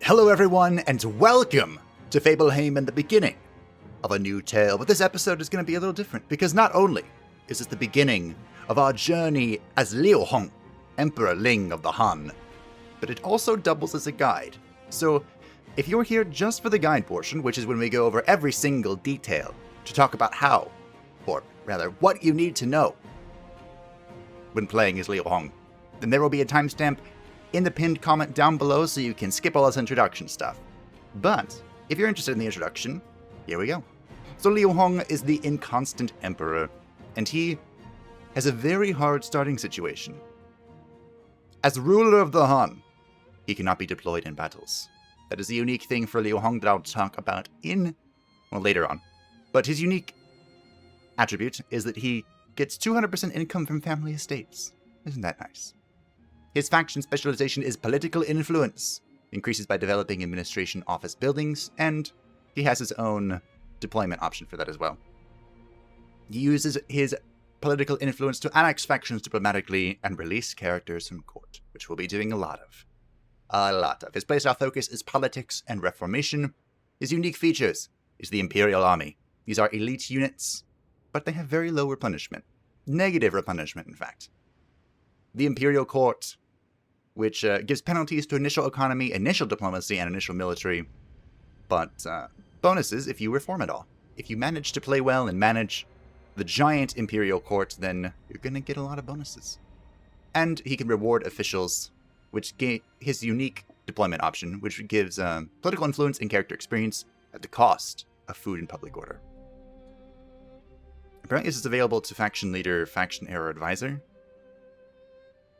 Hello everyone, and welcome to Fableheim and the beginning of a new tale. But this episode is going to be a little different, because not only is it the beginning of our journey as Liu Hong, Emperor Ling of the Han, but it also doubles as a guide. So, if you're here just for the guide portion, which is when we go over every single detail to talk about how, or rather, what you need to know when playing as Liu Hong, then there will be a timestamp in the pinned comment down below so you can skip all this introduction stuff. But if you're interested in the introduction, here we go. So Liu Hong is the Inconstant Emperor, and he has a very hard starting situation. As ruler of the Han, he cannot be deployed in battles. That is a unique thing for Liu Hong that I'll talk about later on. But his unique attribute is that he gets 200% income from family estates. Isn't that nice? His faction specialization is Political Influence, increases by developing administration office buildings, and he has his own deployment option for that as well. He uses his political influence to annex factions diplomatically and release characters from court, which we'll be doing a lot of. His playstyle focus is politics and reformation. His unique features is the Imperial Army. These are elite units, but they have very low replenishment. Negative replenishment, in fact. The Imperial Court, which gives penalties to initial economy, initial diplomacy, and initial military, but bonuses if you reform it all. If you manage to play well and manage the giant Imperial Court, then you're going to get a lot of bonuses. And he can reward officials, which his unique deployment option, which gives political influence and character experience at the cost of food and public order. Apparently this is available to faction leader, faction heir, or advisor.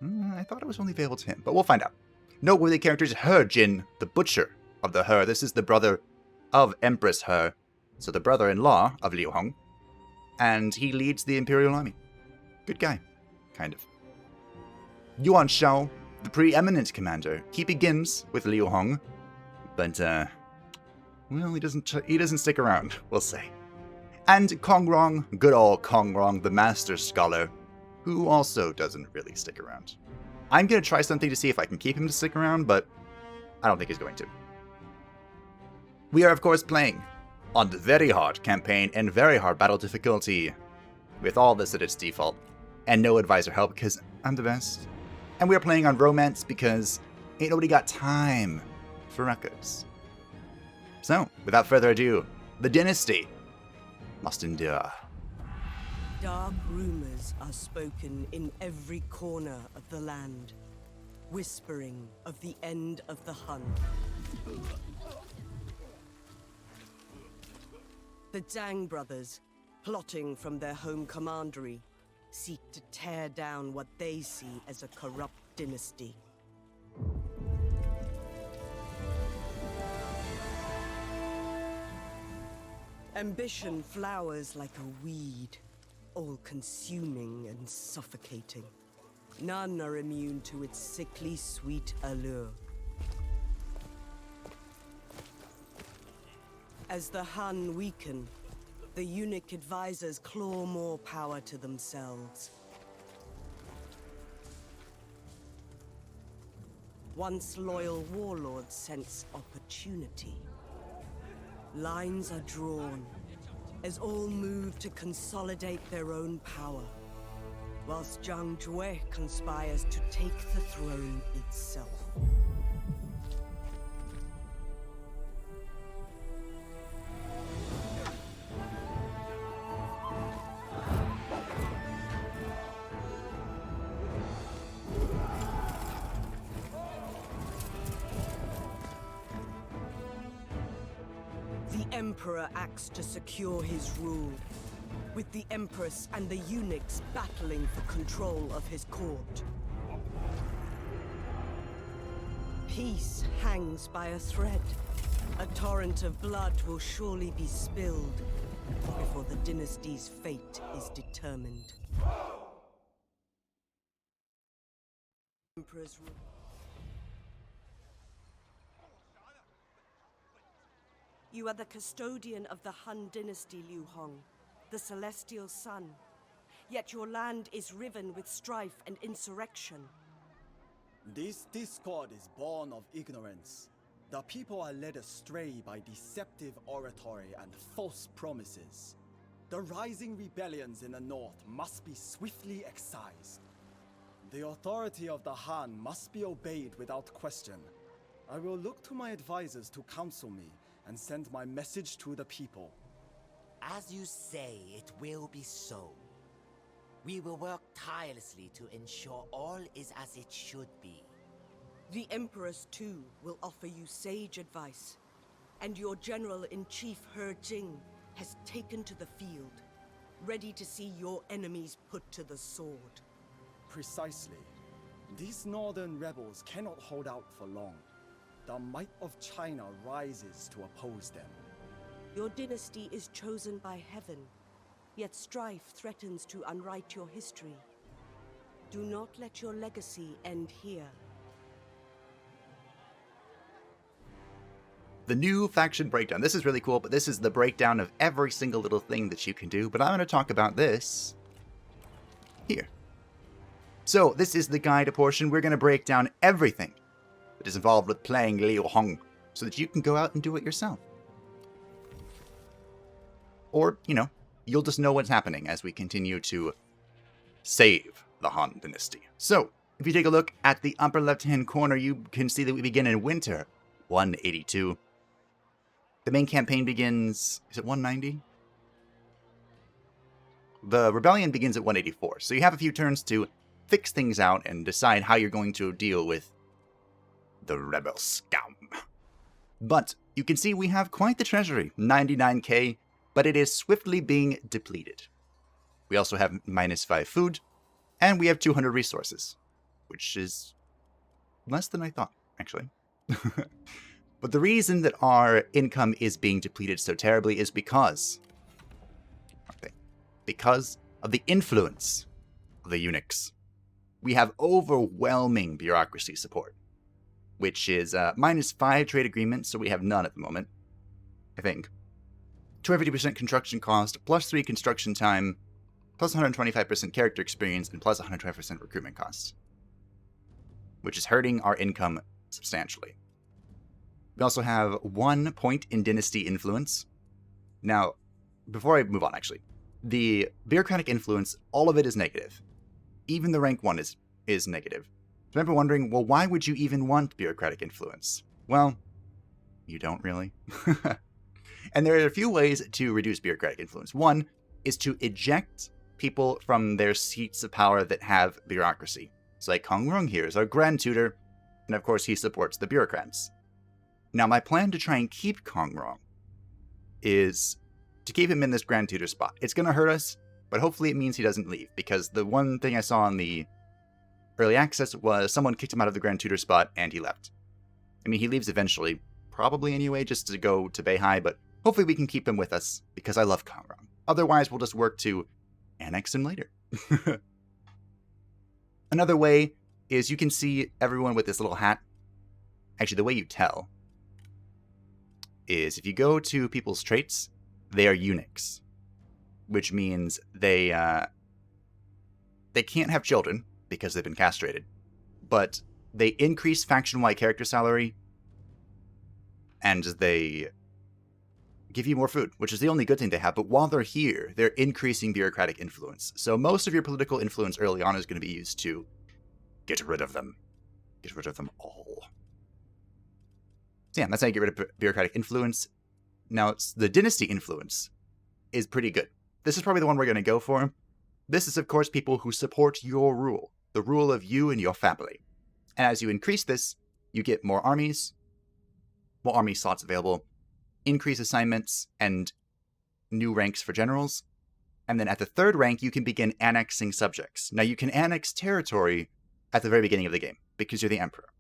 I thought it was only available to him, but we'll find out. Noteworthy characters: He Jin, the Butcher of the He. This is the brother of Empress He, so the brother-in-law of Liu Hong, and he leads the Imperial Army. Good guy, kind of. Yuan Shao, the preeminent commander. He begins with Liu Hong, but he doesn't stick around, we'll say. And Kong Rong, good old Kong Rong, the Master Scholar, who also doesn't really stick around. I'm going to try something to see if I can keep him to stick around, but I don't think he's going to. We are, of course, playing on the very hard campaign and very hard battle difficulty, with all this at its default, and no advisor help because I'm the best. And we are playing on romance because ain't nobody got time for records. So, without further ado, the Dynasty must endure. Dark rumors are spoken in every corner of the land, whispering of the end of the Hun. The Zhang brothers, plotting from their home commandery, seek to tear down what they see as a corrupt dynasty. Ambition flowers like a weed, all-consuming and suffocating. None are immune to its sickly sweet allure. As the Han weaken, the eunuch advisors claw more power to themselves. Once loyal warlords sense opportunity. Lines are drawn, as all move to consolidate their own power, whilst Zhang Jue conspires to take the throne itself. The Emperor acts to secure his rule, with the Empress and the eunuchs battling for control of his court. Peace hangs by a thread. A torrent of blood will surely be spilled before the dynasty's fate is determined. Emperor's rule. You are the custodian of the Han Dynasty, Liu Hong, the Celestial Sun. Yet your land is riven with strife and insurrection. This discord is born of ignorance. The people are led astray by deceptive oratory and false promises. The rising rebellions in the north must be swiftly excised. The authority of the Han must be obeyed without question. I will look to my advisors to counsel me and send my message to the people. As you say, it will be so. We will work tirelessly to ensure all is as it should be. The Empress, too, will offer you sage advice. And your General-in-Chief, He Jing, has taken to the field, ready to see your enemies put to the sword. Precisely. These northern rebels cannot hold out for long. The might of China rises to oppose them. Your dynasty is chosen by heaven, yet strife threatens to unwrite your history. Do not let your legacy end here. The new faction breakdown. This is really cool, but this is the breakdown of every single little thing that you can do. But I'm going to talk about this here. So this is the guide portion. We're going to break down everything that is involved with playing Liu Hong so that you can go out and do it yourself. Or, you know, you'll just know what's happening as we continue to save the Han Dynasty. So, if you take a look at the upper left-hand corner, you can see that we begin in winter 182. The main campaign begins, is it 190? The rebellion begins at 184, so you have a few turns to fix things out and decide how you're going to deal with the rebel scum. But you can see we have quite the treasury, 99k, but it is swiftly being depleted. We also have -5 food, and we have 200 resources, which is less than I thought, actually. But the reason that our income is being depleted so terribly is because of the influence of the eunuchs. We have overwhelming bureaucracy support, which is -5 trade agreements, so we have none at the moment, I think. 250% construction cost, +3 construction time, plus 125% character experience, and plus 125% recruitment costs, which is hurting our income substantially. We also have 1 point in Dynasty Influence. Now, before I move on, actually, the bureaucratic influence, all of it is negative. Even the rank 1 is negative. Remember wondering, well, why would you even want bureaucratic influence? Well, you don't really. And there are a few ways to reduce bureaucratic influence. One is to eject people from their seats of power that have bureaucracy. So like Kong Rung here is our Grand Tutor, and of course he supports the bureaucrats. Now my plan to try and keep Kong Rung is to keep him in this Grand Tutor spot. It's going to hurt us, but hopefully it means he doesn't leave, because the one thing I saw in the early access was someone kicked him out of the Grand Tutor spot and he left. I mean, he leaves eventually, probably anyway, just to go to Beihai, but hopefully we can keep him with us, because I love Kong Rung. Otherwise, we'll just work to annex him later. Another way is you can see everyone with this little hat. Actually, the way you tell is if you go to people's traits, they are eunuchs, which means they can't have children because they've been castrated, but they increase faction-wide character salary, and they give you more food, which is the only good thing they have. But while they're here, they're increasing bureaucratic influence. So most of your political influence early on is going to be used to get rid of them. Get rid of them all. So yeah, that's how you get rid of bureaucratic influence. Now, the dynasty influence is pretty good. This is probably the one we're going to go for. This is, of course, people who support your rule, the rule of you and your family. And as you increase this, you get more army slots available, increase assignments, and new ranks for generals. And then at the 3rd rank, you can begin annexing subjects. Now, you can annex territory at the very beginning of the game, because you're the emperor.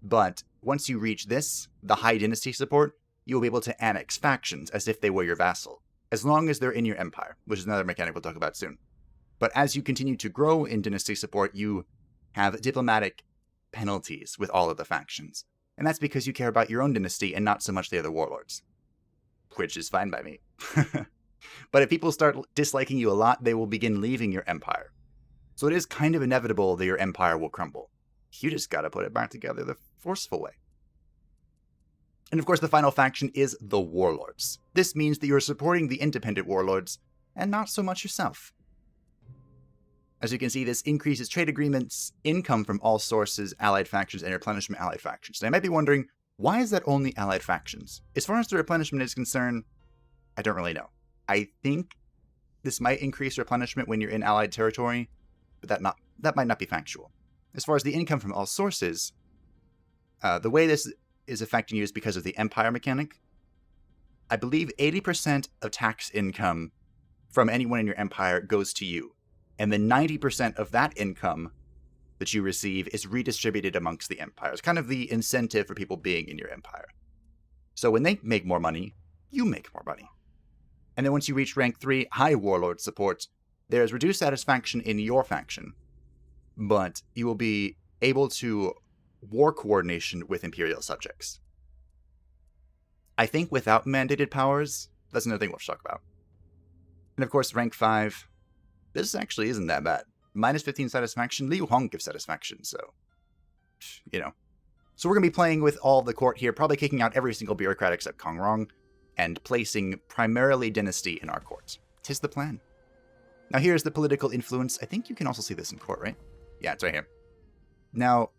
But once you reach this, the high dynasty support, you'll be able to annex factions as if they were your vassal, as long as they're in your empire, which is another mechanic we'll talk about soon. But as you continue to grow in dynasty support, you have diplomatic penalties with all of the factions. And that's because you care about your own dynasty and not so much the other warlords, which is fine by me. But if people start disliking you a lot, they will begin leaving your empire. So it is kind of inevitable that your empire will crumble. You just gotta put it back together the forceful way. And of course, the final faction is the Warlords. This means that you're supporting the independent Warlords, and not so much yourself. As you can see, this increases trade agreements, income from all sources, allied factions, and replenishment allied factions. And I might be wondering, why is that only allied factions? As far as the replenishment is concerned, I don't really know. I think this might increase replenishment when you're in allied territory, but that might not be factual. As far as the income from all sources, the way this is affecting you is because of the empire mechanic. I believe 80% of tax income from anyone in your empire goes to you, and then 90% of that income that you receive is redistributed amongst the empire. It's kind of the incentive for people being in your empire. So when they make more money, you make more money. And then once you reach rank 3, High Warlord support, there is reduced satisfaction in your faction, but you will be able to war coordination with Imperial subjects. I think without mandated powers, that's another thing we'll talk about. And of course, rank 5, this actually isn't that bad. Minus 15 satisfaction, Liu Hong gives satisfaction, so, you know. So we're going to be playing with all of the court here, probably kicking out every single bureaucrat except Kong Rong, and placing primarily Dynasty in our court. 'Tis the plan. Now here's the political influence. I think you can also see this in court, right? Yeah, it's right here. Now,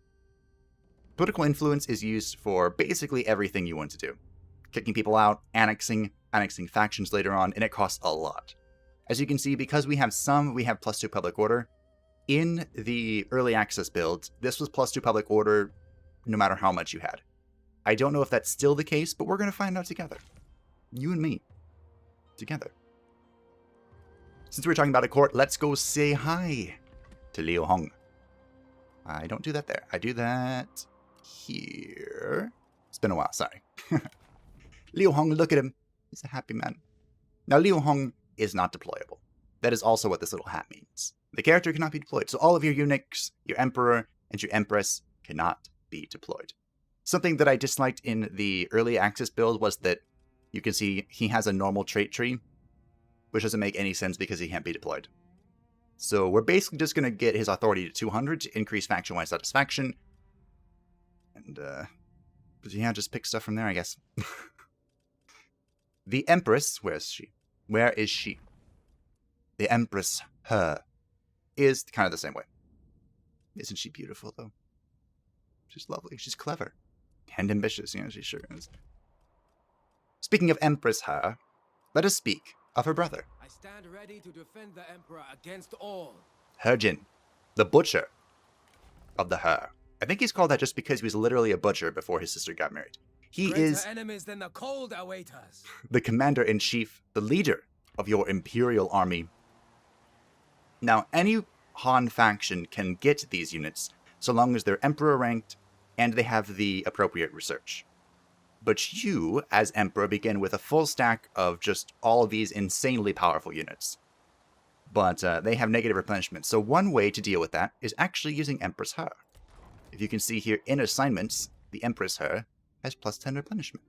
political influence is used for basically everything you want to do. Kicking people out, annexing factions later on, and it costs a lot. As you can see, because we have +2 public order. In the early access build, this was +2 public order no matter how much you had. I don't know if that's still the case, but we're going to find out together. You and me. Together. Since we're talking about a court, let's go say hi to Liu Hong. I don't do that there. I do that here. It's been a while, sorry. Liu Hong, look at him. He's a happy man. Now, Liu Hong is not deployable. That is also what this little hat means. The character cannot be deployed, so all of your eunuchs, your emperor, and your empress cannot be deployed. Something that I disliked in the early access build was that you can see he has a normal trait tree, which doesn't make any sense because he can't be deployed. So we're basically just going to get his authority to 200 to increase faction-wide satisfaction. And, yeah, just pick stuff from there, I guess. The Empress, where is she? Where is she? The Empress, her, is kind of the same way. Isn't she beautiful, though? She's lovely. She's clever. And ambitious, you know, she sure is. Speaking of Empress, her, let us speak of her brother. I stand ready to defend the Emperor against all. Herjin, the butcher of the Her. I think he's called that just because he was literally a butcher before his sister got married. He Greater is enemies than the cold await us. the commander-in-chief, the leader of your Imperial Army. Now, any Han faction can get these units so long as they're Emperor ranked and they have the appropriate research. But you, as Emperor, begin with a full stack of just all of these insanely powerful units. But they have negative replenishment, so one way to deal with that is actually using Empress Her. If you can see here in assignments, the Empress Her has +10 replenishment.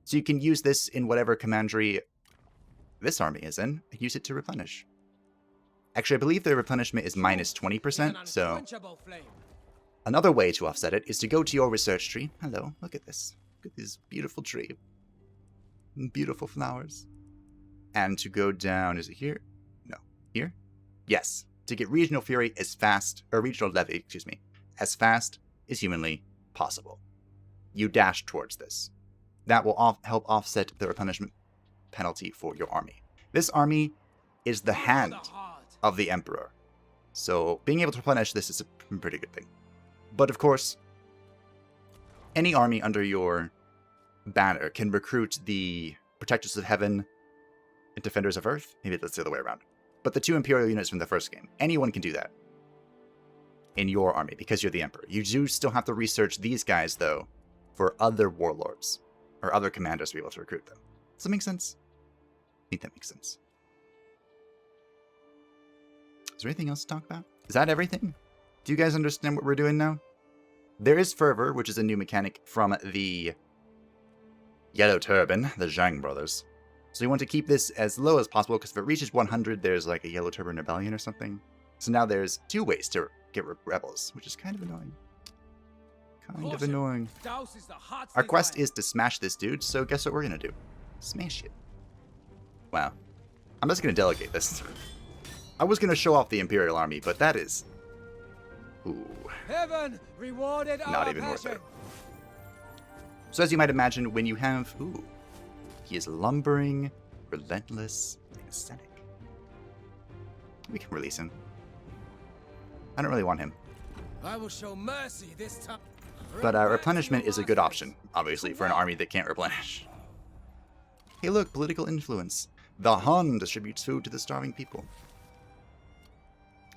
So you can use this in whatever commandery this army is in, and use it to replenish. Actually, I believe the replenishment is minus 20%, so another way to offset it is to go to your research tree. Hello, look at this. Look at this beautiful tree. Beautiful flowers. And to go down, is it here? No. Here? Yes. To get regional fury as fast, or regional levy, excuse me, as fast as humanly possible. You dash towards this. That will help offset the replenishment penalty for your army. This army is the hand of the Emperor. So being able to replenish this is a pretty good thing. But of course, any army under your banner can recruit the Protectors of Heaven and Defenders of Earth. Maybe that's the other way around. But the 2 Imperial units from the first game. Anyone can do that in your army because you're the Emperor. You do still have to research these guys, though, for other warlords or other commanders to be able to recruit them. Does that make sense? I think that makes sense. Is there anything else to talk about? Is that everything? Do you guys understand what we're doing now? There is Fervor, which is a new mechanic from the Yellow Turban, the Zhang brothers. So you want to keep this as low as possible, because if it reaches 100, there's like a Yellow Turban rebellion or something. So now there's 2 ways to get rebels, which is kind of annoying. Kind of annoying. Douses the heart's Our quest desire. is to smash this dude, so guess what we're gonna do? Smash it. Wow. I'm just gonna delegate this. I was gonna show off the Imperial Army, but that is... Ooh. Heaven rewarded Not our even worth passion. it. So as you might imagine, when you have... Ooh. He is lumbering, relentless, and aesthetic. We can release him. I don't really want him. I will show mercy this time. But replenishment is a good option, obviously, for an army that can't replenish. Hey look, political influence. The Han distributes food to the starving people.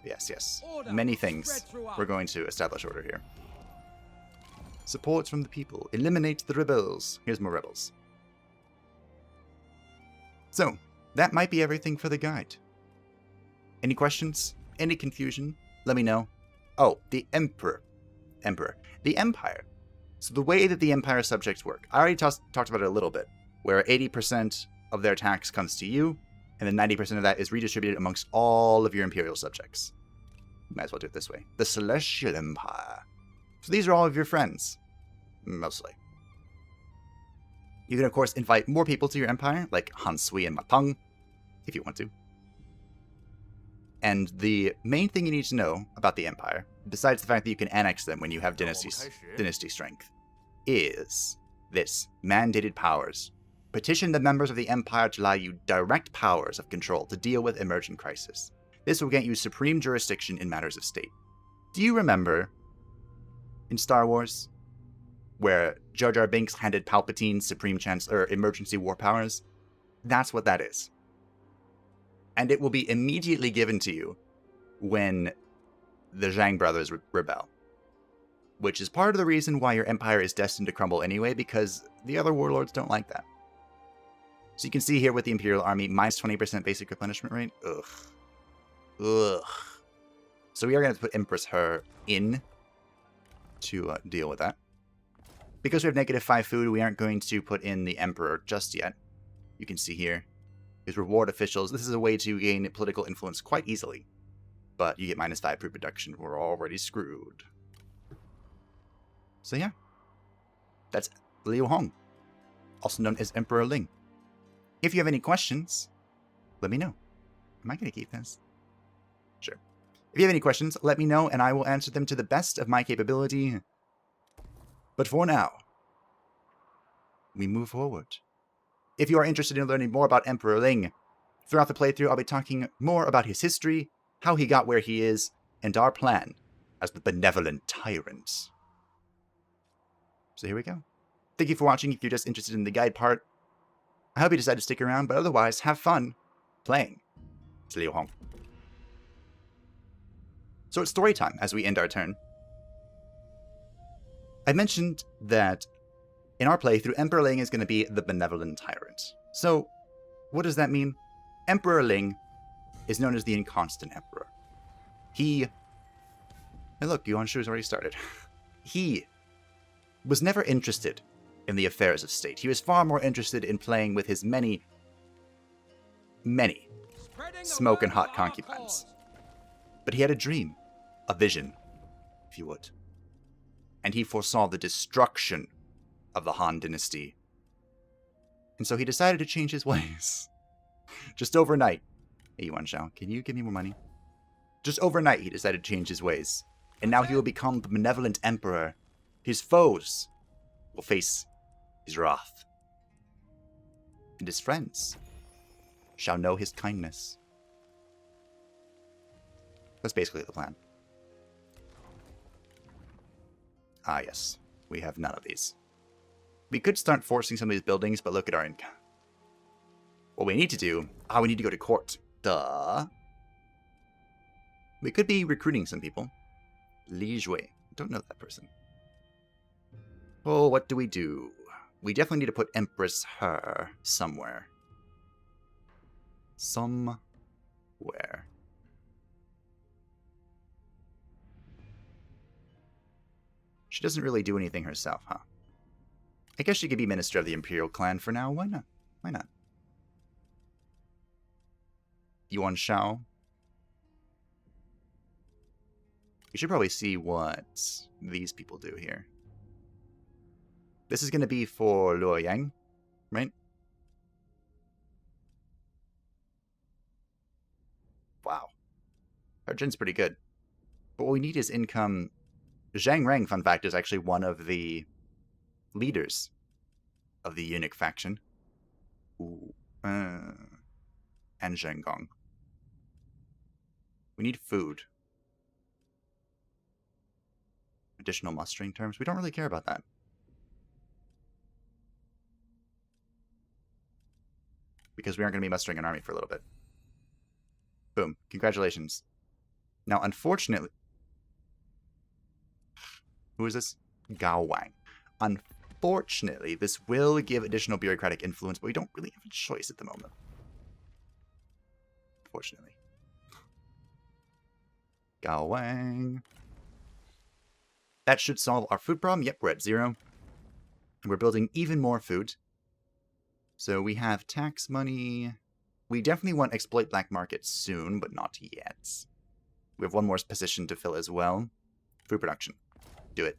Yes, yes. Many things. We're going to establish order here. Support from the people. Eliminate the rebels. Here's more rebels. So, that might be everything for the guide. Any questions? Any confusion? Let me know. Oh, the Emperor. The Empire. So the way that the Empire subjects work. I already talked about it a little bit. Where 80% of their tax comes to you, and then 90% of that is redistributed amongst all of your Imperial subjects. Might as well do it this way. The Celestial Empire. So these are all of your friends. Mostly. You can, of course, invite more people to your empire, like Han Sui and Matang, if you want to. And the main thing you need to know about the empire, besides the fact that you can annex them when you have dynasty strength, is this: mandated powers. Petition the members of the empire to allow you direct powers of control to deal with emergent crisis. This will grant you supreme jurisdiction in matters of state. Do you remember in Star Wars where Jar Jar Binks handed Palpatine supreme emergency war powers? That's what that is. And it will be immediately given to you when the Zhang brothers rebel. Which is part of the reason why your empire is destined to crumble anyway, because the other warlords don't like that. So you can see here with the Imperial Army, minus 20% basic replenishment rate. Ugh. So we are going to put Empress Her in to deal with that. Because we have -5 food, we aren't going to put in the Emperor just yet. You can see here his reward officials. This is a way to gain political influence quite easily. But you get -5 food production. We're already screwed. So yeah. That's Liu Hong, also known as Emperor Ling. If you have any questions, let me know. Am I going to keep this? Sure. If you have any questions, let me know, and I will answer them to the best of my capability. But for now, we move forward. If you are interested in learning more about Emperor Ling, throughout the playthrough I'll be talking more about his history, how he got where he is, and our plan as the Benevolent Tyrant. So here we go. Thank you for watching if you're just interested in the guide part. I hope you decide to stick around, but otherwise, have fun playing. It's Liu Hong. So it's story time as we end our turn. I mentioned that in our playthrough, Emperor Ling is going to be the Benevolent Tyrant. So, what does that mean? Emperor Ling is known as the Inconstant Emperor. Hey look, Yuan Shu has already started. He was never interested in the affairs of state. He was far more interested in playing with his many smoke and hot concubines. But he had a dream, a vision, if you would. And he foresaw the destruction of the Han Dynasty. And so he decided to change his ways. Just overnight. Hey, Yuan Shao, can you give me more money? Just overnight, he decided to change his ways. And now he will become the Benevolent Emperor. His foes will face his wrath. And his friends shall know his kindness. That's basically the plan. Ah, yes. We have none of these. We could start forcing some of these buildings, but look at our income. What we need to do... we need to go to court. Duh. We could be recruiting some people. Li Jue. Don't know that person. Oh, what do? We definitely need to put Empress Her somewhere. Somewhere. She doesn't really do anything herself, huh? I guess she could be Minister of the Imperial Clan for now. Why not? Why not? Yuan Shao. We should probably see what these people do here. This is going to be for Luoyang, right? Wow. Arjun's pretty good. But what we need is income. Zhang Rang, fun fact, is actually one of the leaders of the eunuch faction. Ooh. And Zhang Gong. We need food. Additional mustering terms. We don't really care about that. Because we aren't going to be mustering an army for a little bit. Boom. Congratulations. Now, unfortunately... Who is this? Gao Wang. Unfortunately, this will give additional bureaucratic influence, but we don't really have a choice at the moment. Unfortunately. Gao Wang. That should solve our food problem. Yep, we're at 0. And we're building even more food. So we have tax money. We definitely want exploit black market soon, but not yet. We have one more position to fill as well. Food production. Do it.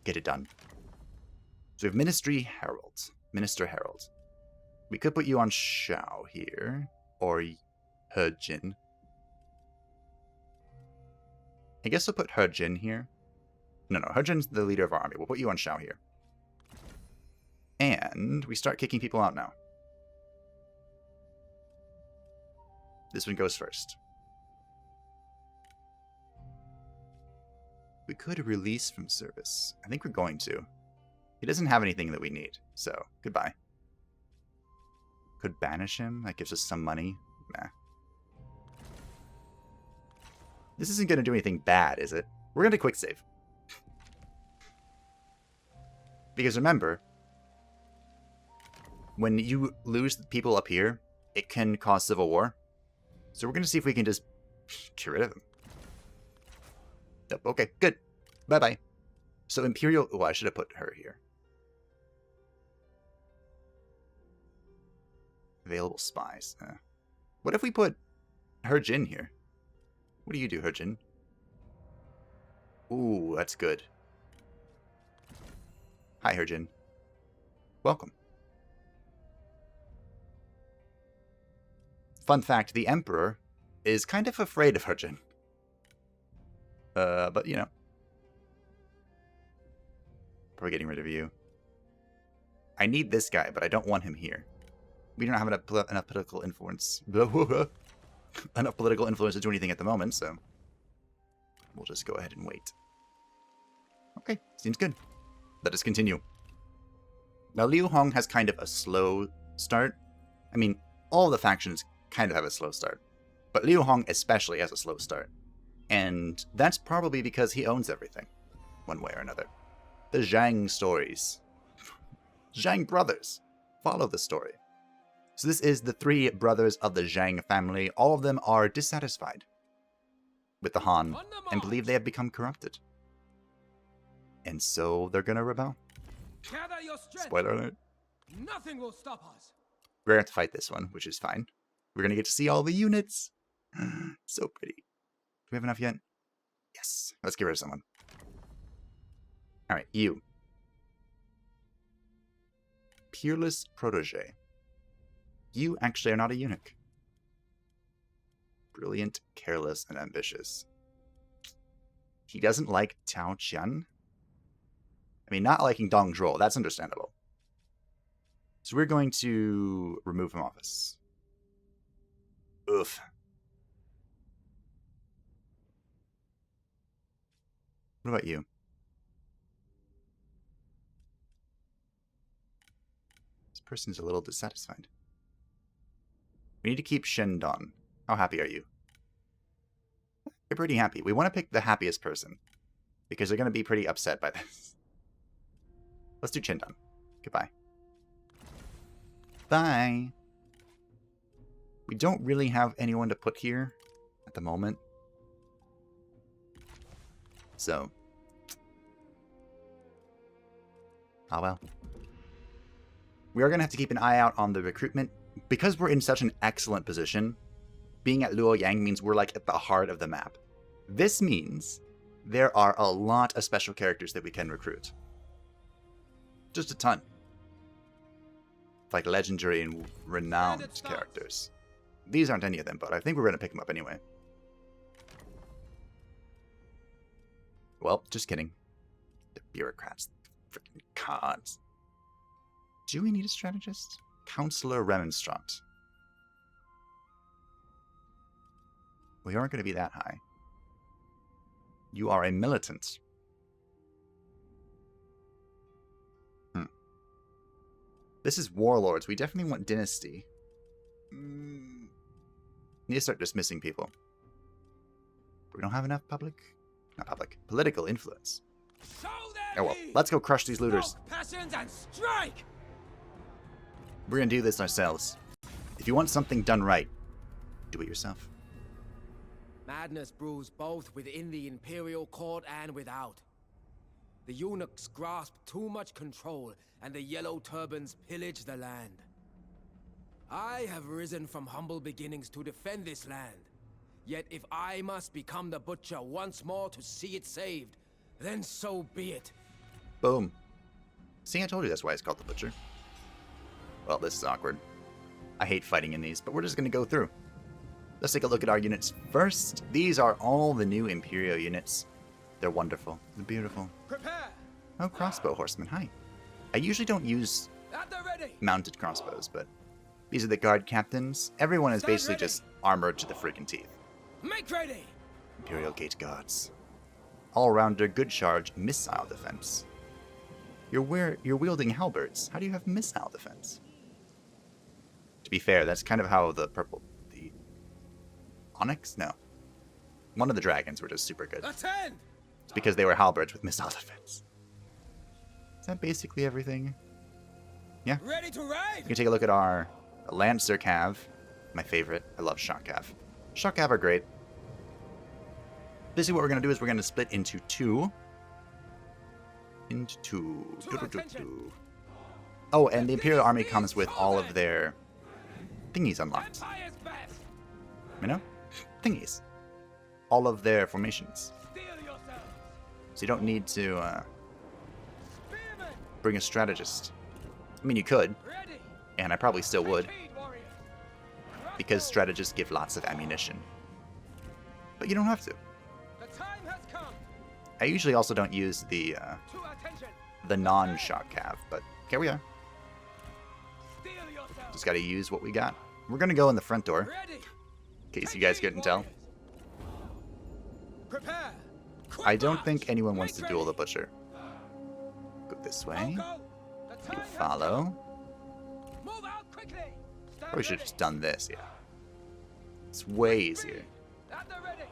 Get it done. So we have Ministry Herald. Minister Herald. We could put you on Shao here. Or He Jin. I guess we'll put He Jin here. No, He Jin's the leader of our army. We'll put you on Shao here. And we start kicking people out now. This one goes first. We could release from service. I think we're going to. He doesn't have anything that we need, so goodbye. Could banish him. That gives us some money. Nah. This isn't going to do anything bad, is it? We're going to quick save. Because remember, when you lose people up here, it can cause civil war. So we're going to see if we can just get rid of them. Yep, okay, good. Bye-bye. So Imperial... Oh, I should have put her here. Available spies. What if we put He Jin here? What do you do, He Jin? Ooh, that's good. Hi, He Jin. Welcome. Fun fact, the Emperor is kind of afraid of He Jin. But, you know. Probably getting rid of you. I need this guy, but I don't want him here. We don't have enough political influence. Enough political influence to do anything at the moment, so we'll just go ahead and wait. Okay, seems good. Let us continue. Now, Liu Hong has kind of a slow start. I mean, all the factions kind of have a slow start. But Liu Hong especially has a slow start. And that's probably because he owns everything, one way or another. The Zhang stories. Zhang brothers. Follow the story. So this is the 3 brothers of the Zhang family. All of them are dissatisfied with the Han and believe they have become corrupted. And so they're gonna rebel. Spoiler alert. Nothing will stop us. We're gonna have to fight this one, which is fine. We're gonna get to see all the units. So pretty. Do we have enough yet? Yes. Let's get rid of someone. Alright, you. Peerless Protege. You actually are not a eunuch. Brilliant, careless, and ambitious. He doesn't like Tao Qian. I mean, not liking Dong Zhuo, that's understandable. So we're going to remove from office. Oof. What about you? This person's a little dissatisfied. We need to keep Shendong. How happy are you? You're pretty happy. We want to pick the happiest person, because they're going to be pretty upset by this. Let's do Shendong. Goodbye. Bye. We don't really have anyone to put here at the moment. So. Oh well. We are going to have to keep an eye out on the recruitment. Because we're in such an excellent position, being at Luoyang means we're like at the heart of the map. This means there are a lot of special characters that we can recruit. Just a ton. Like legendary and renowned characters. These aren't any of them, but I think we're going to pick them up anyway. Well, just kidding. The bureaucrats. Freaking cons. Do we need a strategist? Counselor Remonstrant. We aren't going to be that high. You are a militant. This is Warlords. We definitely want Dynasty. Need to start dismissing people. We don't have enough political influence. Oh well, let's go crush these looters. Passions and strike. We're gonna do this ourselves. If you want something done right, do it yourself. Madness brews both within the Imperial Court and without. The eunuchs grasp too much control, and the yellow turbans pillage the land. I have risen from humble beginnings to defend this land. Yet if I must become the butcher once more to see it saved, then so be it. Boom. See, I told you that's why it's called the Butcher. Well, this is awkward. I hate fighting in these, but we're just going to go through. Let's take a look at our units first. These are all the new Imperial units. They're wonderful. They're beautiful. Prepare. Oh, crossbow horsemen. Hi. I usually don't use At the ready. mounted crossbows, but these are the guard captains. Everyone is Stand basically ready. just armored to the freaking teeth. Make ready. Imperial Gate Guards. All-rounder, good charge, missile defense. You're wielding halberds. How do you have missile defense? To be fair, that's kind of how the Onyx? No. One of the dragons were just super good. Attend. It's because they were halberds with missile defense. Is that basically everything? Yeah. Ready to ride. You can take a look at our Lancer Cav. My favorite. I love Shock Cav. Shock Cav are great. Basically what we're going to do is we're going to split into two. Oh, and the Imperial Army comes with all of their thingies unlocked. Empire's best. You know? Thingies. All of their formations. Steel yourselves. So you don't need to Spearmen. bring a strategist. I mean, you could, Ready. and I probably still would, Heed, warriors. because strategists give lots of ammunition. But you don't have to. The time has come. I usually also don't use To attention. the non-shock cav, but here we are. Steel yourselves. Just gotta use what we got. We're gonna go in the front door, Ready. in case you guys couldn't tell. Prepare. Quick I don't march. think anyone wants to Make duel the ready. butcher. Go this Go, way. go. The time You has follow. come. Move out quickly. Stand Probably should have ready. just done this, yeah. It's way easier. At the ready.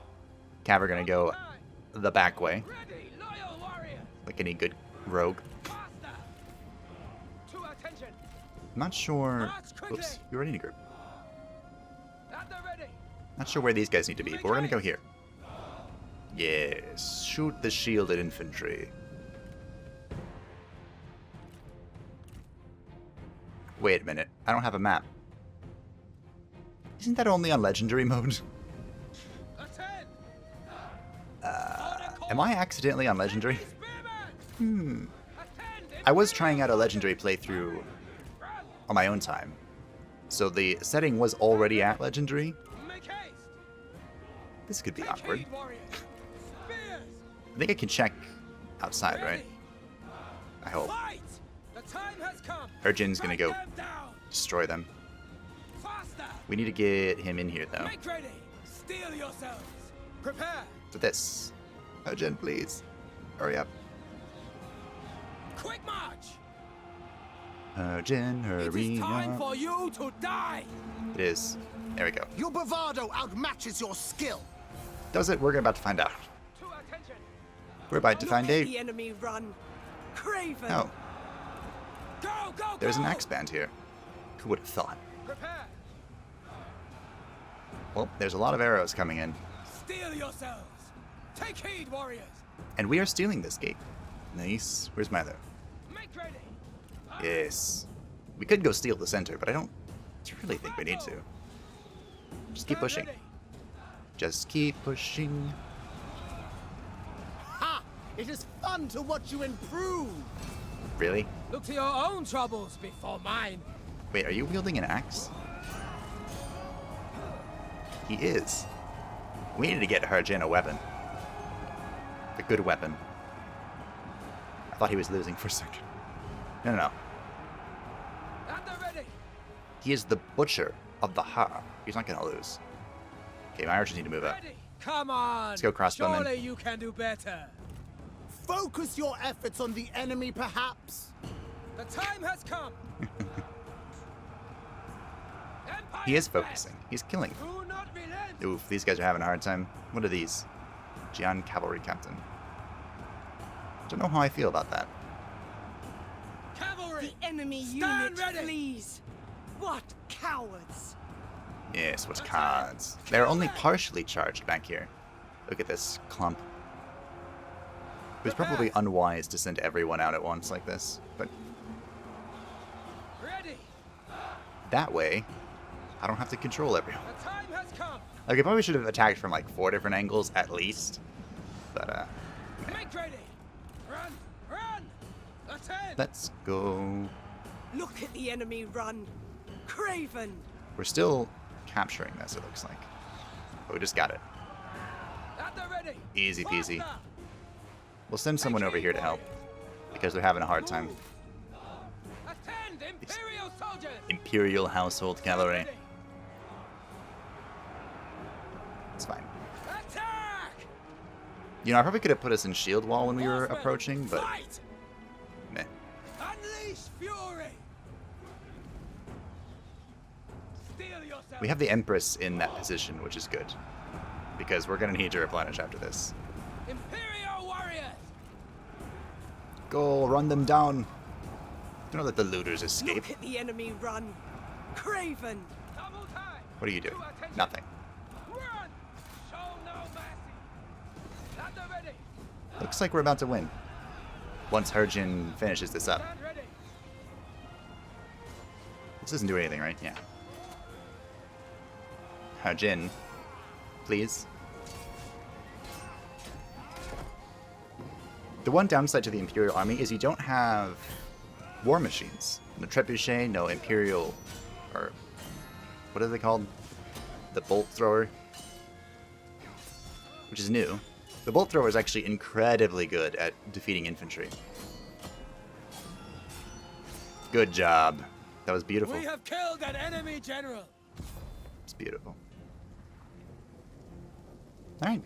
Cav are gonna go Time. the back way, Ready, loyal warriors. like any good rogue. Faster. To attention. I'm not sure. March quickly. Oops, you're already in a group. At the ready. Not sure where these guys need to be, but we're gonna go here. Yes, shoot the shielded infantry. Wait a minute, I don't have a map. Isn't that only on legendary mode? Attend. Am I accidentally on legendary? Spearmen. Attend. I was trying out a legendary playthrough on my own time. So the setting was already at legendary. Make haste. This could be Take awkward. heed, warriors. Spears. I think I can check outside, right? Ready. I hope. Fight. The time has come. Urjin's gonna go Strike them down. destroy them. Faster. We need to get him in here, though. Make ready. Steel yourselves. Prepare. For this. Urgent, please. Hurry up. Quick march. Urgent, It hurry is time up. for you to die. It is. There we go. Your bravado outmatches your skill. Does it? We're about to find out. To attention. We're about to Look find at out. the enemy run. Craven. Oh, Go, go, there's an go. axe band here. Who would have thought? Prepare. Well, there's a lot of arrows coming in. Steel yourselves. Take heed, warriors. And we are stealing this gate. Nice. Where's my other? Make ready. Yes. We could go steal the center, but I don't really think we need to. Just keep Stand pushing. ready. Just keep pushing. Ha! It is fun to watch you improve. Really? Look to your own troubles before mine. Wait, are you wielding an axe? He is. We need to get Herjin a weapon. A good weapon. I thought he was losing for a second. No, no, no. At the ready. He is the butcher of the Ha. He's not gonna lose. Okay, my archers need to move up. Ready. Come on. Let's go crossbowmen. Surely you can do better. Focus your efforts on the enemy, perhaps? The time has come. He is focusing. He's killing. Do not relent. Oof, these guys are having a hard time. What are these? Jian Cavalry Captain. Don't know how I feel about that. Cavalry. The enemy Stand unit ready. flees. What cowards! Yes, what's cards? They're only partially charged back here. Look at this clump. It was probably unwise to send everyone out at once like this, but Ready. that way, I don't have to control everyone. The time has come. Like, I probably should have attacked from like 4 different angles at least, but Make ready. Run. Run. Attend. let's go. Look at the enemy run. Craven! We're still capturing this, it looks like. But we just got it. At the ready. Easy peasy. Faster. We'll send someone over here to help, because they're having a hard time. Attend, Imperial soldiers. Imperial Household Cavalry. Ready. It's fine. Attack. You know, I probably could have put us in shield wall when we were approaching, but Fight. meh. Unleash fury. Steel yourself. We have the Empress in that position, which is good. Because we're going to need to replenish after this. Imperial warriors. Go, run them down. Don't let the looters escape. Look at the enemy run. Craven! Double time. What are you doing? To attention. Nothing. Run. Show no mercy. At the ready. Looks like we're about to win. Once Herjin finishes this up. Stand ready. This doesn't do anything, right? Yeah. Herjin, please. The one downside to the Imperial Army is you don't have war machines. No trebuchet, no Imperial, or what are they called? The bolt thrower, which is new. The bolt thrower is actually incredibly good at defeating infantry. Good job. That was beautiful. We have killed an enemy general. It's beautiful. Alright.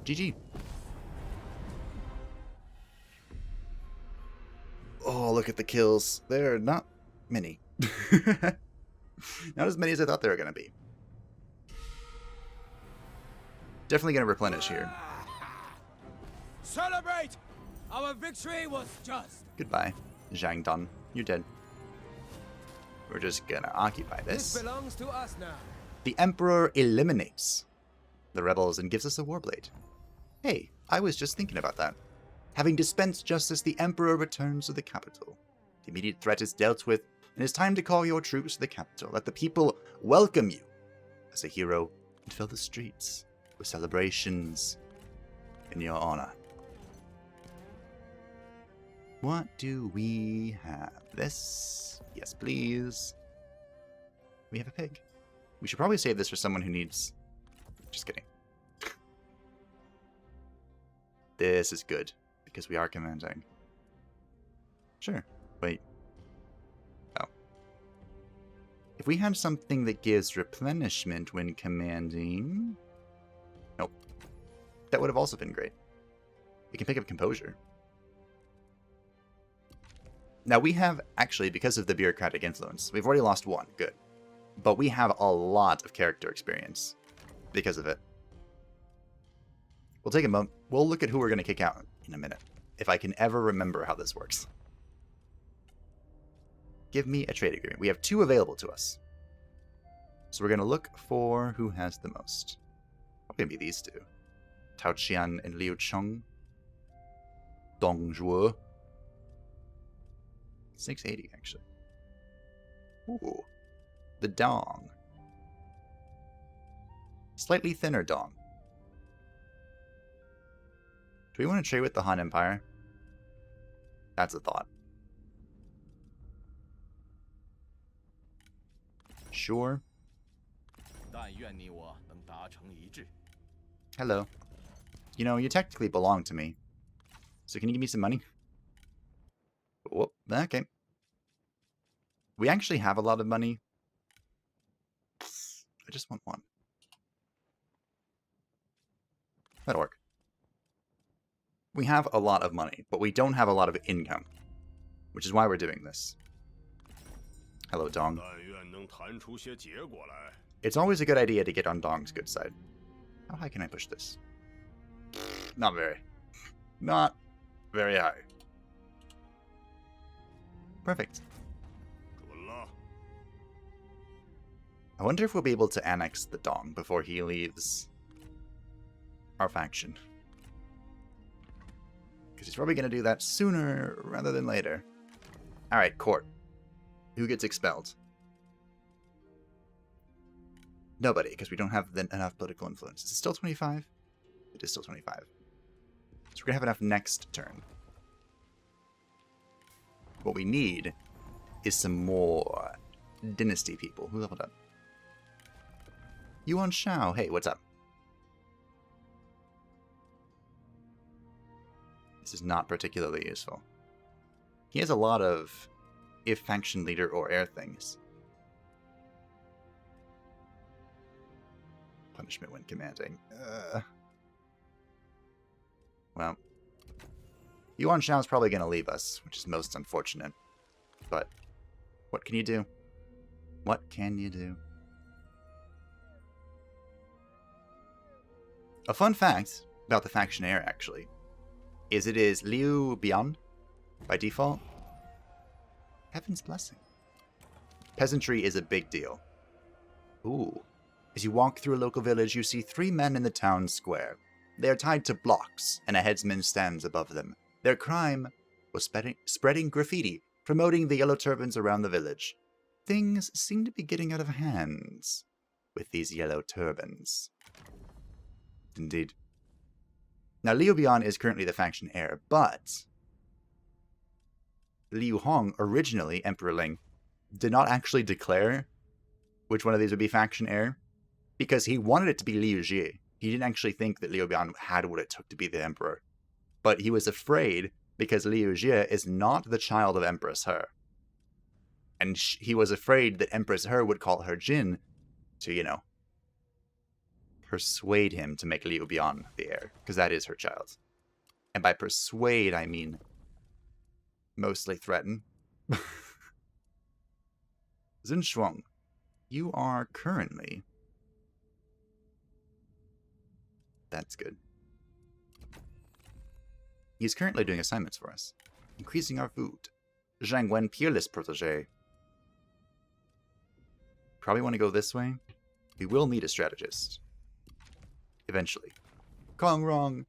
GG. Oh, look at the kills. There are not many. Not as many as I thought they were going to be. Definitely going to replenish here. Celebrate! Our victory was just. Goodbye, Zhang Dan. You're dead. We're just going to occupy This this. belongs to us now. The Emperor eliminates the rebels and gives us a warblade. Hey, I was just thinking about that. Having dispensed justice, the Emperor returns to the capital. The immediate threat is dealt with, and it's time to call your troops to the capital. Let the people welcome you as a hero and fill the streets with celebrations in your honor. What do we have? This? Yes, please. We have a pig. We should probably save this for someone who needs... Just kidding. This is good, because we are commanding. Sure. Wait. Oh. If we had something that gives replenishment when commanding... Nope. That would have also been great. We can pick up composure. Now we have, actually, because of the bureaucratic influence, we've already lost one. Good. But we have a lot of character experience because of it. We'll take a moment. We'll look at who we're going to kick out in a minute, if I can ever remember how this works. Give me a trade agreement. We have 2 available to us. So we're going to look for who has the most. Probably going to be these 2. Tao Qian and Liu Chong. Dong Zhuo. 680, actually. Ooh. The Dong. Slightly thinner Dong. Do we want to trade with the Han Empire? That's a thought. Sure. 但愿你我能达成一致。 Hello. You know, you technically belong to me. So can you give me some money? Whoop. Okay. We actually have a lot of money. I just want one. That'll work. We have a lot of money, but we don't have a lot of income. Which is why we're doing this. Hello, Dong. 但愿能谈出些结果来。 It's always a good idea to get on Dong's good side. How high can I push this? Not very. Not very high. Perfect. 准了。 I wonder if we'll be able to annex the Dong before he leaves our faction. Because he's probably going to do that sooner rather than later. Alright, court. Who gets expelled? Nobody, because we don't have enough political influence. Is it still 25? It is still 25. So we're going to have enough next turn. What we need is some more dynasty people. Who leveled up? Yuan Shao. Hey, what's up? This is not particularly useful. He has a lot of if faction leader or heir things. Punishment when commanding. Well, Yuan Shao is probably going to leave us, which is most unfortunate. But what can you do? What can you do? A fun fact about the faction heir, actually, is it is Liu Bian by default. Heaven's blessing. Peasantry is a big deal. Ooh. As you walk through a local village, you see 3 men in the town square. They are tied to blocks, and a headsman stands above them. Their crime was spreading graffiti, promoting the yellow turbans around the village. Things seem to be getting out of hands with these yellow turbans. Indeed. Now, Liu Bian is currently the faction heir, but Liu Hong, originally Emperor Ling, did not actually declare which one of these would be faction heir, because he wanted it to be Liu Jie. He didn't actually think that Liu Bian had what it took to be the emperor. But he was afraid because Liu Jie is not the child of Empress He. And he was afraid that Empress He would call her Jin to, you know, persuade him to make Liu Bian the heir, because that is her child. And by persuade, I mean mostly threaten. Zhen Shuang, you are currently... That's good. He's currently doing assignments for us. Increasing our food. Zhang Wen, peerless protege. Probably want to go this way. We will need a strategist. Eventually. Kong Rong.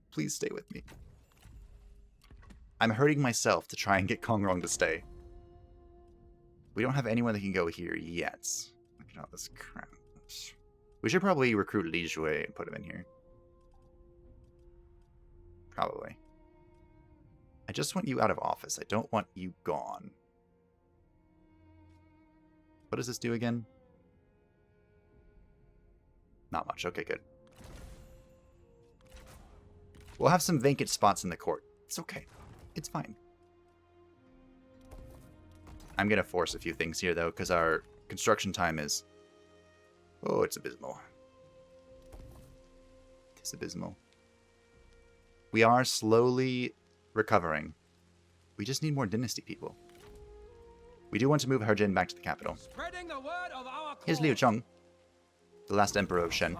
Please stay with me. I'm hurting myself to try and get Kong Rong to stay. We don't have anyone that can go here yet. Look at all this crap. We should probably recruit Li Jue and put him in here. Probably. I just want you out of office. I don't want you gone. What does this do again? Not much. Okay, good. We'll have some vacant spots in the court. It's okay. It's fine. I'm going to force a few things here, though, because our construction time is... Oh, it's abysmal. It's abysmal. We are slowly recovering. We just need more dynasty people. We do want to move Herjin back to the capital. Here's Liu Chong, the last emperor of Shen.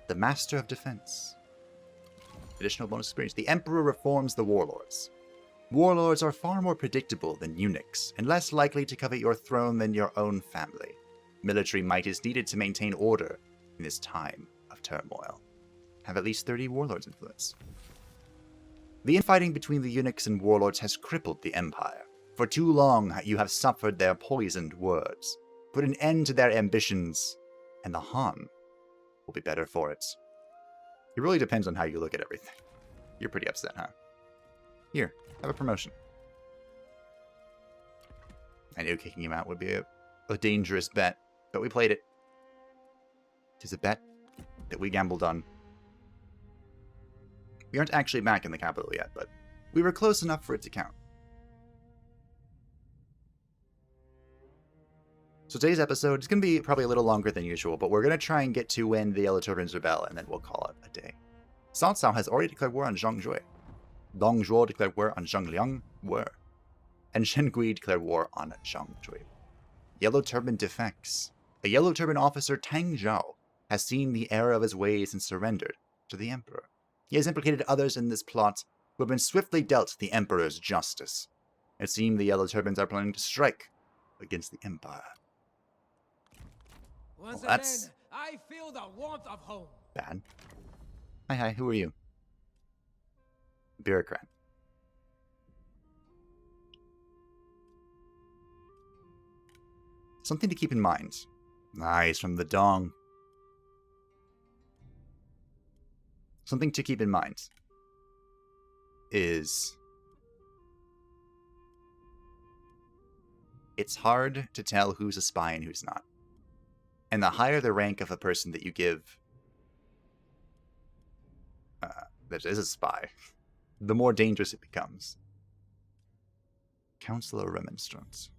The master of defense. Additional bonus experience. The emperor reforms the warlords. Warlords are far more predictable than eunuchs, and less likely to covet your throne than your own family. Military might is needed to maintain order in this time of turmoil. Have at least 30 warlords influence. The infighting between the eunuchs and warlords has crippled the empire. For too long you have suffered their poisoned words. Put an end to their ambitions, and the Han will be better for it. It really depends on how you look at everything. You're pretty upset, huh? Here, have a promotion. I knew kicking him out would be a dangerous bet, but we played it. It is a bet that we gambled on. We aren't actually back in the capital yet, but we were close enough for it to count. So today's episode is going to be probably a little longer than usual, but we're going to try and get to when the Yellow Turbans rebel, and then we'll call it a day. Cao Cao has already declared war on Zhongjue. Dong Zhuo declared war on Zhengliang, and Shen Gui declared war on Zhongjue. Yellow Turban defects. A Yellow Turban officer, Tang Zhao, has seen the error of his ways and surrendered to the Emperor. He has implicated others in this plot who have been swiftly dealt the Emperor's justice. It seems the Yellow Turbans are planning to strike against the Empire. Once Well, that's again, I feel the warmth of home. bad. Hi, who are you? Bureaucrat. Something to keep in mind. Nice, from the Dong. Something to keep in mind is it's hard to tell who's a spy and who's not. And the higher the rank of a person that you give that is a spy, the more dangerous it becomes. Counselor Remonstrance.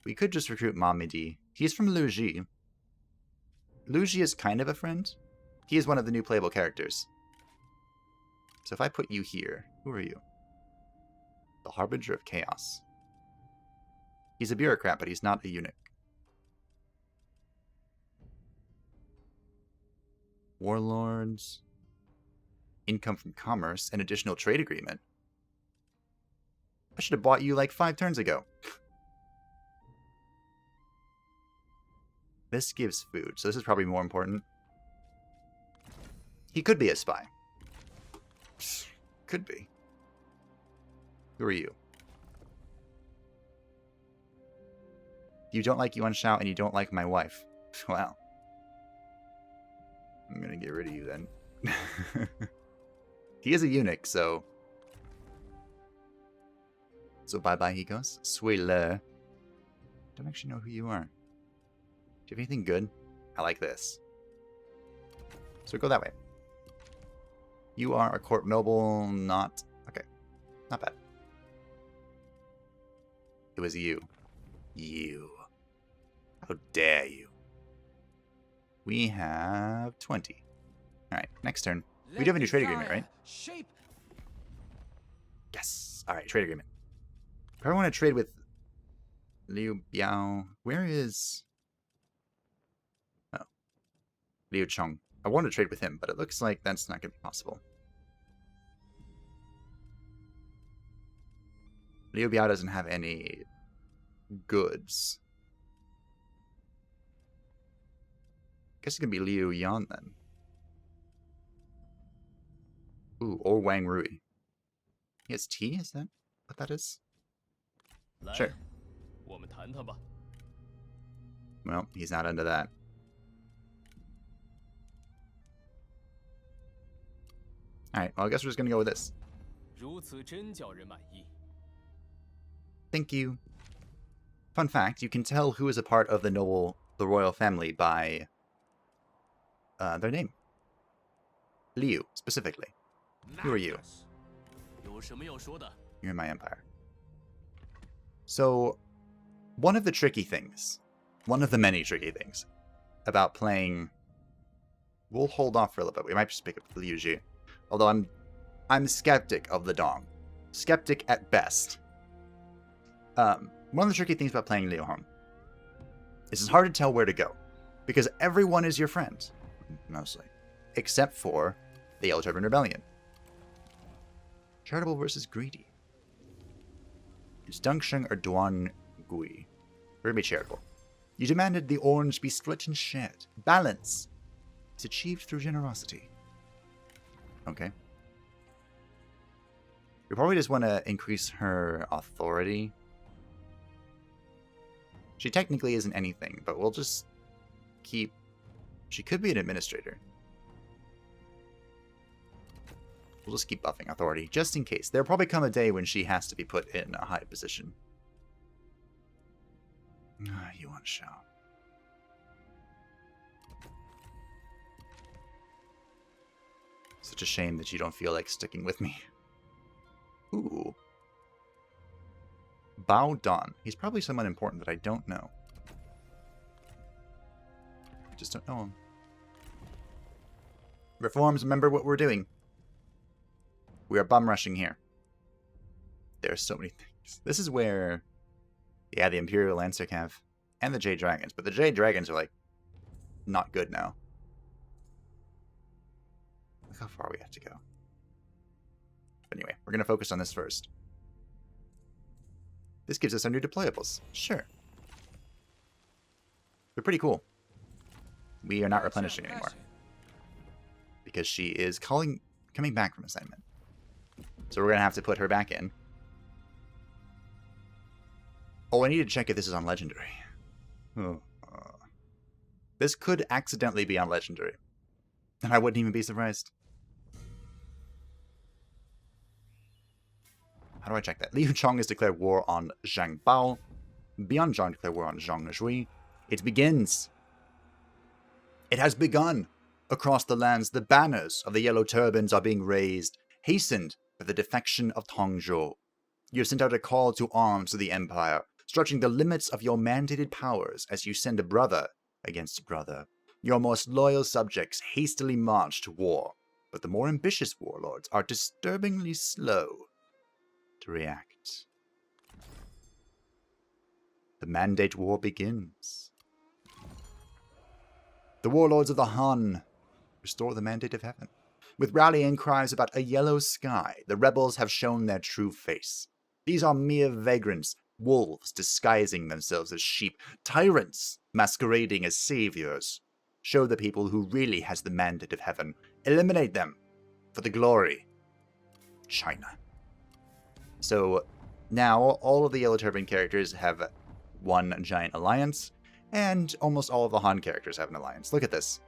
We could just recruit Mamidi. He's from Luoji. Luoji is kind of a friend. He is one of the new playable characters. So if I put you here, who are you? The Harbinger of Chaos. He's a bureaucrat, but he's not a eunuch. Warlords. Income from commerce. An additional trade agreement. I should have bought you like 5 turns ago. This gives food, so this is probably more important. He could be a spy. Could be. Who are you? You don't like Yuan Shao and you don't like my wife. Well, I'm gonna get rid of you then. He is a eunuch, so bye-bye he goes. Sui le. Don't actually know who you are. Do you have anything good? I like this. So we go that way. You are a court noble, not... Okay. Not bad. It was you. You. How dare you. We have 20. Alright, next turn. We do have a new trade agreement, right? Shape. Yes! Alright, trade agreement. If I want to trade with Liu Biao... Where is... Oh. Liu Chong. I wanted to trade with him, but it looks like that's not going to be possible. Liu Biao doesn't have any goods. Guess it could be Liu Yan then. Ooh, or Wang Rui. He has tea? Is that what that is? Sure. Well, he's not into that. Alright, well, I guess we're just gonna go with this. Thank you. Fun fact, you can tell who is a part of the royal family by their name. Liu, specifically. Who are you? You're in my empire. So, one of the many tricky things about playing... We'll hold off for a little bit. We might just pick up Liu Ji. Although I'm skeptic of the Dong. Skeptic at best. One of the tricky things about playing Liu Hong is it's hard to tell where to go. Because everyone is your friend. Mostly. Except for the Yellow Turban Rebellion. Charitable versus greedy. It's Dongsheng or Duan Gui. We're gonna be charitable. You demanded the orange be split and shared. Balance is achieved through generosity. Okay. We probably just want to increase her authority. She technically isn't anything, but we'll just keep... She could be an administrator. We'll just keep buffing authority, just in case. There'll probably come a day when she has to be put in a high position. Yuan Shao. Such a shame that you don't feel like sticking with me. Ooh. Bao Dan. He's probably someone important that I don't know. I just don't know him. Reforms, remember what we're doing. We are bum rushing here. There are so many things. This is where, yeah, the Imperial Lancer have, and the Jade Dragons, but the Jade Dragons are like not good now. Look how far we have to go. Anyway, we're going to focus on this first. This gives us our new deployables. Sure. They're pretty cool. We are not replenishing anymore. Because she is coming back from assignment. So we're going to have to put her back in. Oh, I need to check if this is on Legendary. Oh, this could accidentally be on Legendary. And I wouldn't even be surprised. How do I check that? Liu Hong has declared war on Zhang Bao. Beyond Zhang declared war on Zhang Zhui. It begins. It has begun. Across the lands, the banners of the Yellow Turbans are being raised, hastened by the defection of Tongzhou. You have sent out a call to arms to the Empire, stretching the limits of your mandated powers as you send a brother against a brother. Your most loyal subjects hastily march to war, but the more ambitious warlords are disturbingly slow to react. The Mandate War begins. The warlords of the Han restore the mandate of heaven. With rallying cries about a yellow sky, the rebels have shown their true face. These are mere vagrants, wolves disguising themselves as sheep, tyrants masquerading as saviors. Show the people who really has the mandate of heaven. Eliminate them for the glory of China. So now all of the Yellow Turban characters have one giant alliance, and almost all of the Han characters have an alliance. Look at this.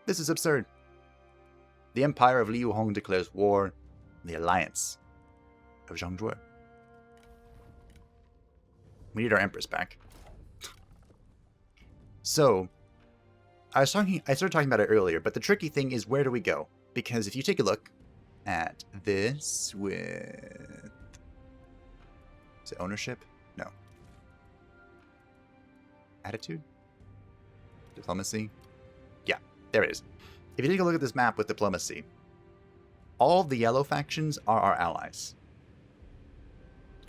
This is absurd. The Empire of Liu Hong declares war on the alliance of Zhang Zhuo. We need our Empress back. So, I started talking about it earlier, but the tricky thing is, where do we go? Because if you take a look at this with... Is it ownership? No. Attitude? Diplomacy? Yeah, there it is. If you take a look at this map with diplomacy, all of the yellow factions are our allies.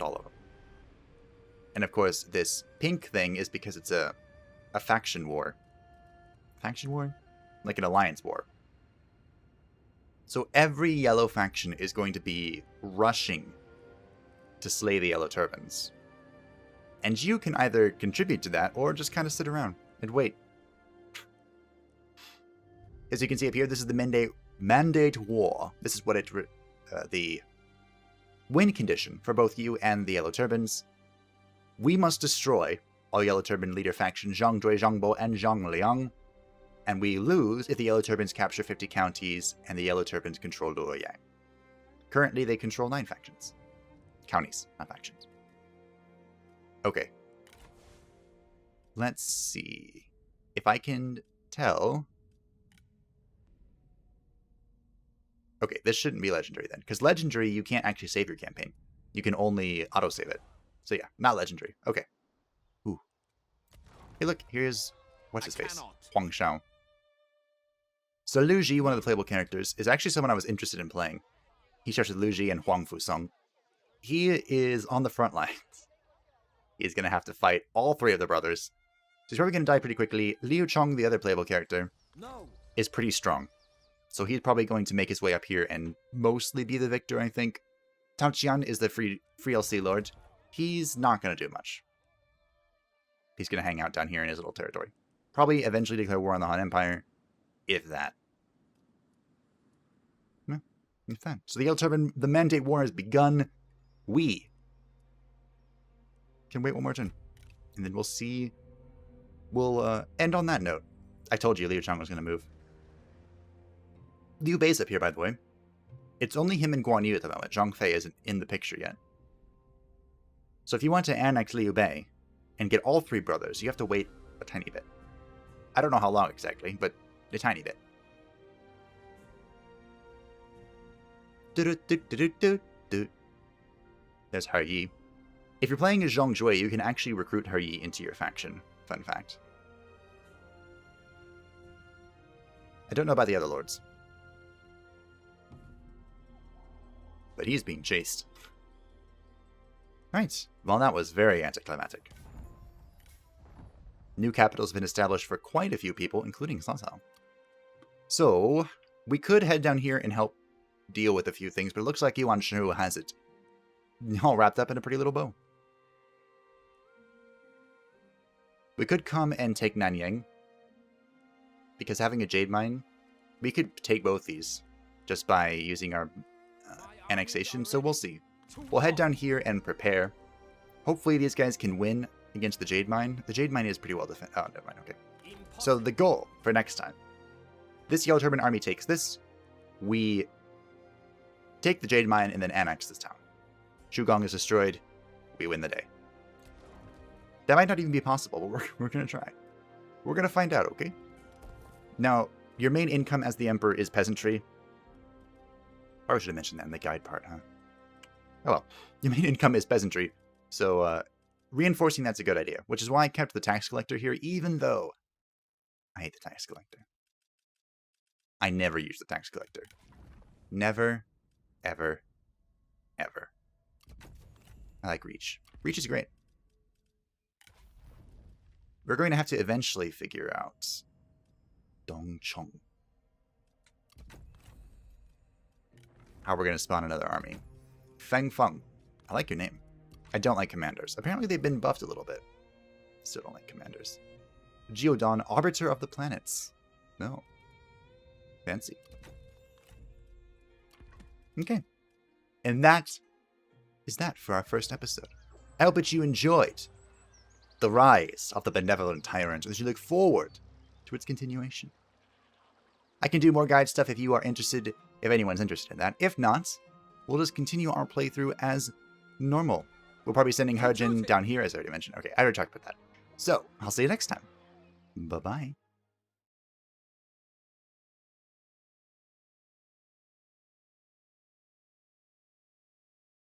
All of them. And of course, this pink thing is because it's a faction war. Faction war? Like an alliance war. So every yellow faction is going to be rushing to slay the Yellow Turbans. And you can either contribute to that, or just kind of sit around and wait. As you can see up here, this is the Mende Mandate War. This is what the win condition for both you and the Yellow Turbans. We must destroy all Yellow Turban leader faction Zhang Zhui, Zhang Bo, and Zhang Liang. And we lose if the Yellow Turbans capture 50 counties and the Yellow Turbans control Luoyang. Currently, they control 9 factions. Counties, not factions. Okay. Let's see if I can tell. Okay, this shouldn't be legendary then, because legendary, you can't actually save your campaign. You can only autosave it. So yeah, not legendary. Okay. Ooh. Hey, look, here's what's his face? Huang Shao. So Liu Ji, one of the playable characters, is actually someone I was interested in playing. He starts with Liu Ji and Huang Fusong. He is on the front lines. He's going to have to fight all 3 of the brothers. So he's probably going to die pretty quickly. Liu Chong, the other playable character, is pretty strong. So he's probably going to make his way up here and mostly be the victor, I think. Tao Qian is the free LC Lord. He's not going to do much. He's going to hang out down here in his little territory. Probably eventually declare war on the Han Empire, if that. If that. So the Yellow Turban, the Mandate War has begun. We can wait one more turn. And then we'll see. We'll end on that note. I told you Liu Chong was going to move. Liu Bei's up here, by the way. It's only him and Guan Yu at the moment. Zhang Fei isn't in the picture yet. So if you want to annex Liu Bei and get all 3 brothers, you have to wait a tiny bit. I don't know how long exactly, but a tiny bit. There's He Yi. If you're playing as Zhong Jue, you can actually recruit He Yi into your faction. Fun fact. I don't know about the other lords. But he's being chased. Right. Well, that was very anticlimactic. New capital's been established for quite a few people, including Cao Cao. So, we could head down here and help deal with a few things, but it looks like Yuan Shu has it all wrapped up in a pretty little bow. We could come and take Nanyang, because having a jade mine, we could take both these just by using our annexation, so we'll see. We'll head down here and prepare. Hopefully these guys can win against the jade mine. The jade mine is pretty well defended. Oh, never mind, okay. So the goal for next time. This Yellow Turban army takes this. We take the jade mine and then annex this town. Shugong is destroyed. We win the day. That might not even be possible, but we're going to try. We're going to find out, okay? Now, your main income as the Emperor is peasantry. Or I should have mentioned that in the guide part, huh? Oh well, your main income is peasantry, so reinforcing that's a good idea, which is why I kept the tax collector here, even though I hate the tax collector. I never use the tax collector. Never, ever, ever. I like Reach. Reach is great. We're going to have to eventually figure out Dongchong. How we're going to spawn another army. Feng Feng. I like your name. I don't like commanders. Apparently they've been buffed a little bit. Still don't like commanders. Geodon, Arbiter of the Planets. No. Fancy. Okay. And that is that for our first episode. I hope that you enjoyed the rise of the Benevolent Tyrant, and that you look forward to its continuation. I can do more guide stuff if you are interested, if anyone's interested in that. If not, we'll just continue our playthrough as normal. We'll probably be sending Harjin down here, as I already mentioned. Okay, I already talked about that. So, I'll see you next time. Bye-bye.